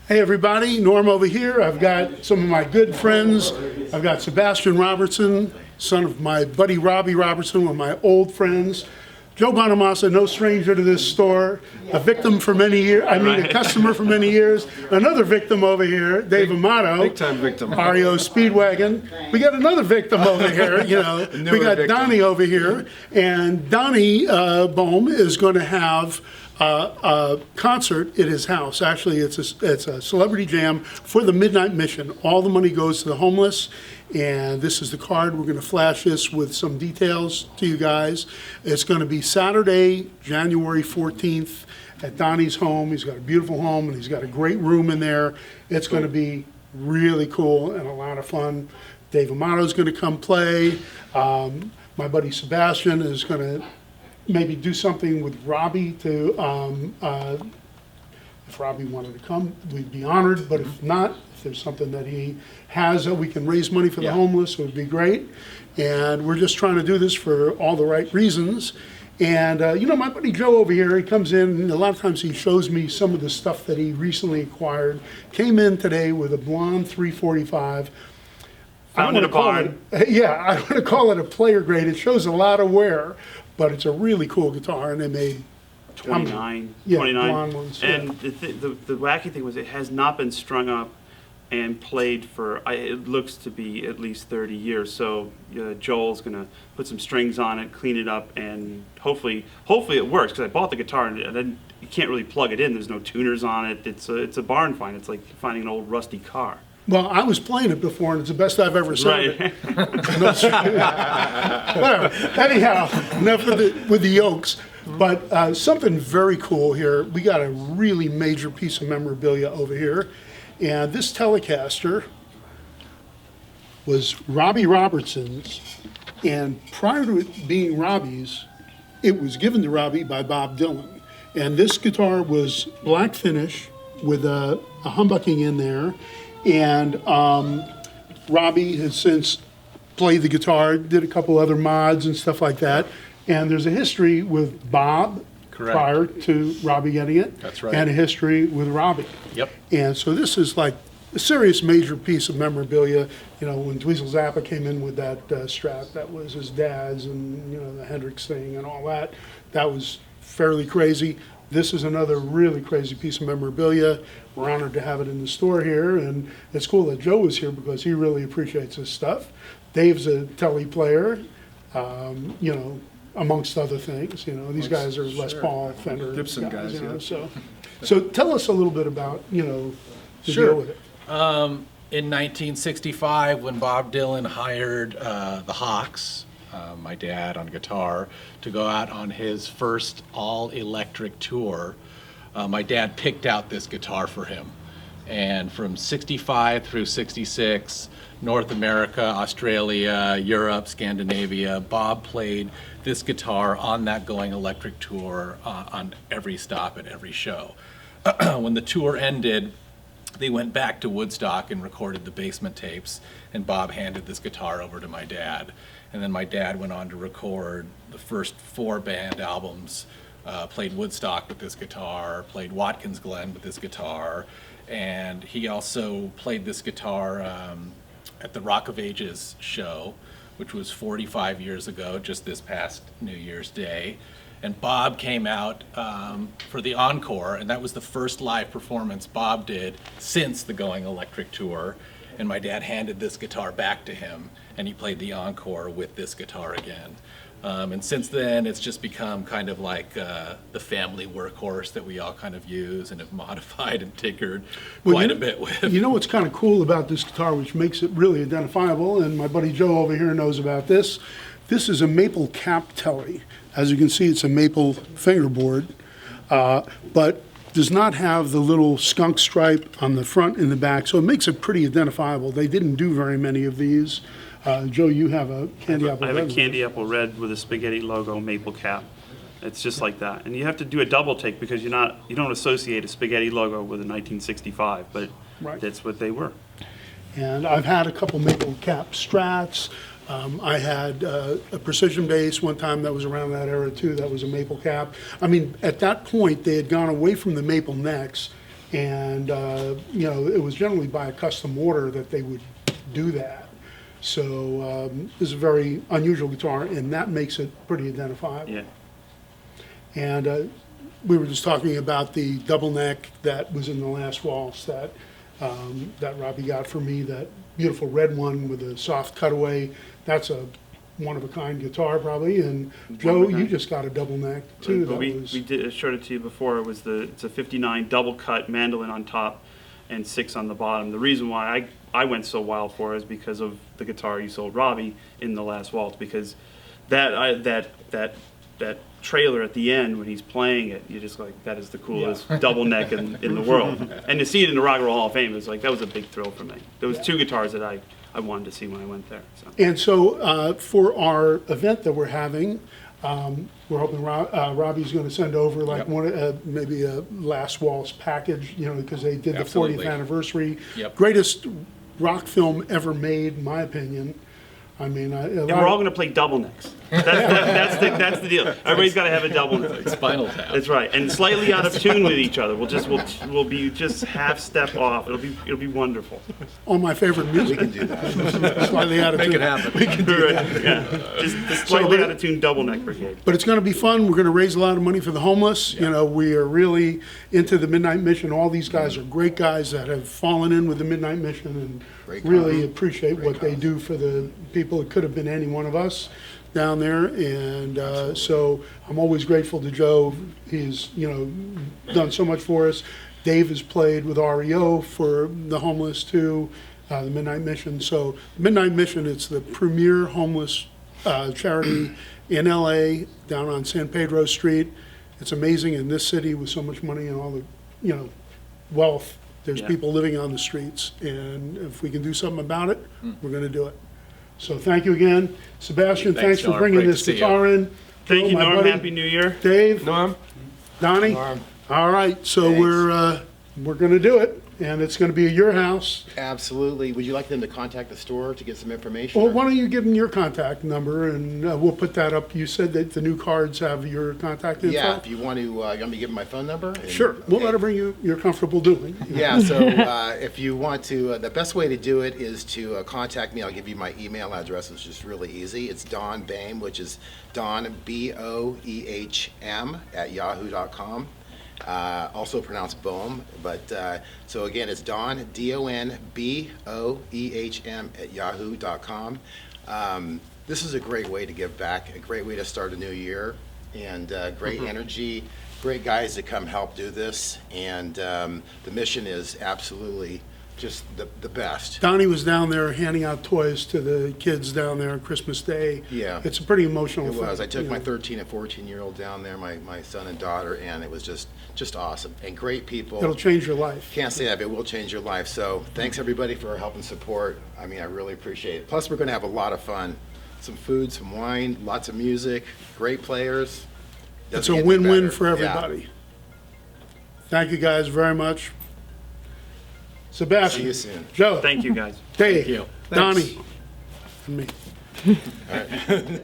Hey everybody, Norm over here. I've got some of my good friends. I've got Sebastian Robertson, son of my buddy Robbie Robertson, one of my old friends. Joe Bonamassa, no stranger to this store, a victim for many years, a customer for many years. Another victim over here, Dave Amato. Big time victim. REO Speedwagon. We got another victim over here, We got victim. Donnie over here. And Donnie Bohm is going to have a concert at his house. Actually, it's a celebrity jam for the Midnight Mission. All the money goes to the homeless, and this is the card. We're going to flash this with some details to you guys. It's going to be Saturday, January 14th at Donnie's home. He's got a beautiful home, and he's got a great room in there. It's going to be really cool and a lot of fun. Dave Amato's going to come play. My buddy Sebastian is going to maybe do something with Robbie to, if Robbie wanted to come, we'd be honored, but if not, if there's something that he has that we can raise money for the homeless, it would be great. And we're just trying to do this for all the right reasons. And, my buddy Joe over here, he comes in, and a lot of times he shows me some of the stuff that he recently acquired. Came in today with a blonde 345. Found in a barn. I don't want to call it a player grade. It shows a lot of wear, but it's a really cool guitar, and they made 29. blonde ones. And the wacky thing was it has not been strung up and played for, it looks to be at least 30 years. So Joel's going to put some strings on it, clean it up, and hopefully it works, because I bought the guitar and then you can't really plug it in. There's no tuners on it. It's a barn find. It's like finding an old rusty car. Well, I was playing it before, and it's the best I've ever seen it. Whatever. Anyhow, enough with the Yokes. But something very cool here. We got a really major piece of memorabilia over here. And this telecaster was Robbie Robertson's. And prior to it being Robbie's, it was given to Robbie by Bob Dylan. And this guitar was black finish with a humbucking in there. And Robbie has since played the guitar, did a couple other mods and stuff like that. And there's a history with Bob prior to Robbie getting it. That's right. And a history with Robbie. Yep. And so this is like a serious major piece of memorabilia. When Dweezil Zappa came in with that Strat, that was his dad's, and the Hendrix thing and all that. That was fairly crazy. This is another really crazy piece of memorabilia. We're honored to have it in the store here, and it's cool that Joe is here because he really appreciates this stuff. Dave's a tele player, amongst other things. These guys are Les Paul, Fender Gibson guys, So tell us a little bit about, the deal with it. In 1965, when Bob Dylan hired the Hawks, my dad on guitar, to go out on his first all-electric tour, my dad picked out this guitar for him. And from 65 through 66, North America, Australia, Europe, Scandinavia, Bob played this guitar on that Going Electric tour on every stop at every show. When the tour ended, they went back to Woodstock and recorded the basement tapes, and Bob handed this guitar over to my dad. And then my dad went on to record the first 4 band albums, played Woodstock with this guitar, played Watkins Glen with this guitar, and he also played this guitar at the Rock of Ages show, which was 45 years ago, just this past New Year's Day. And Bob came out for the encore, and that was the first live performance Bob did since the Going Electric tour. And my dad handed this guitar back to him, and he played the encore with this guitar again. And since then, it's just become kind of like the family workhorse that we all kind of use and have modified and tinkered quite a bit with. What's kind of cool about this guitar, which makes it really identifiable, and my buddy Joe over here knows about this. This is a maple cap telly. As you can see, it's a maple fingerboard, but does not have the little skunk stripe on the front and the back, so it makes it pretty identifiable. They didn't do very many of these. Joe, you have a candy apple red. I have a candy apple red with a spaghetti logo maple cap. It's just like that. And you have to do a double take because you don't associate a spaghetti logo with a 1965, but that's what they were. And I've had a couple maple cap Strats. I had a precision bass one time that was around that era too. That was a maple cap. I mean, at that point, they had gone away from the maple necks And, you know, it was generally by a custom order that they would do that. So this is a very unusual guitar, and that makes it pretty identifiable. Yeah. And we were just talking about the double neck that was in the last waltz that that Robbie got for me, that beautiful red one with a soft cutaway. That's a one-of-a-kind guitar probably. And Joe, you just got a double neck too. But we showed it to you before. It's a 59 double cut mandolin on top and 6 on the bottom. The reason why I went so wild for it is because of the guitar you sold Robbie in the last waltz, because that trailer at the end when he's playing it, you're just like, that is the coolest double neck in the world. And to see it in the Rock and Roll Hall of Fame, was like, that was a big thrill for me. There was 2 guitars that I wanted to see when I went there. So. And so for our event that we're having, we're hoping Robbie's going to send over like maybe a last waltz package, you know, because they did Absolutely. the 40th anniversary. Yep. Greatest rock film ever made, in my opinion. I mean, And we're all going to play double necks. That's the deal. Everybody's got to have a double neck. Spinal Tap. That's right, and slightly out of tune with each other. We'll be just half step off. It'll be wonderful. all my favorite music. We can do that. Slightly out of tune. Make it happen. Right, yeah, just the slightly out of tune double neck brigade. But it's going to be fun. We're going to raise a lot of money for the homeless. You know, we are really into the Midnight Mission. All these guys are great guys that have fallen in with the Midnight Mission and Great really cause. appreciate Great what they cause. do for the people. It could have been any one of us down there. And so I'm always grateful to Joe. He's, you know, done so much for us. Dave has played with REO for the homeless too, the Midnight Mission. So Midnight Mission, it's the premier homeless charity in LA down on San Pedro Street. It's amazing in this city with so much money and all the, you know, wealth. There's Yeah. people living on the streets, and if we can do something about it, we're going to do it. So thank you again. Sebastian, thanks for Norm. bringing Great to this see you. guitar in. Thank Joe, you, my Norm. buddy. Happy New Year. Dave, Norm? Donnie. Norm. All right, so Thanks. we're going to do it, and it's going to be at your house. Absolutely. Would you like them to contact the store to get some information? Well, or- why don't you give them your contact number, and we'll put that up. You said that the new cards have your contact info? Yeah, if you want to, you want me to give them my phone number? And- Sure, we'll okay. whatever you're comfortable doing. Yeah, so if you want to, the best way to do it is to contact me. I'll give you my email address, which is really easy. It's Don Boehm, which is Don, BOEHM, @yahoo.com. Also pronounced Boehm, but so again, it's Don, DONBOEHM @yahoo.com. This is a great way to give back, a great way to start a new year, and great energy, great guys that come help do this, and the mission is absolutely just the best. Donnie was down there handing out toys to the kids down there on Christmas Day. Yeah. It's a pretty emotional It thing. was. I took you my know. 13 and 14-year-old down there, my son and daughter, and it was just awesome. And great people. It'll change your life. Can't say that, but it will change your life. So thanks everybody for help and support. I mean, I really appreciate it. Plus, we're going to have a lot of fun. Some food, some wine, lots of music, great players. It's Doesn't a get any win-win better. for Yeah. everybody. Thank you guys very much. Sebastian. See you soon. Joe. Thank you, guys. Dave. Thank you. Donnie. And me. All right.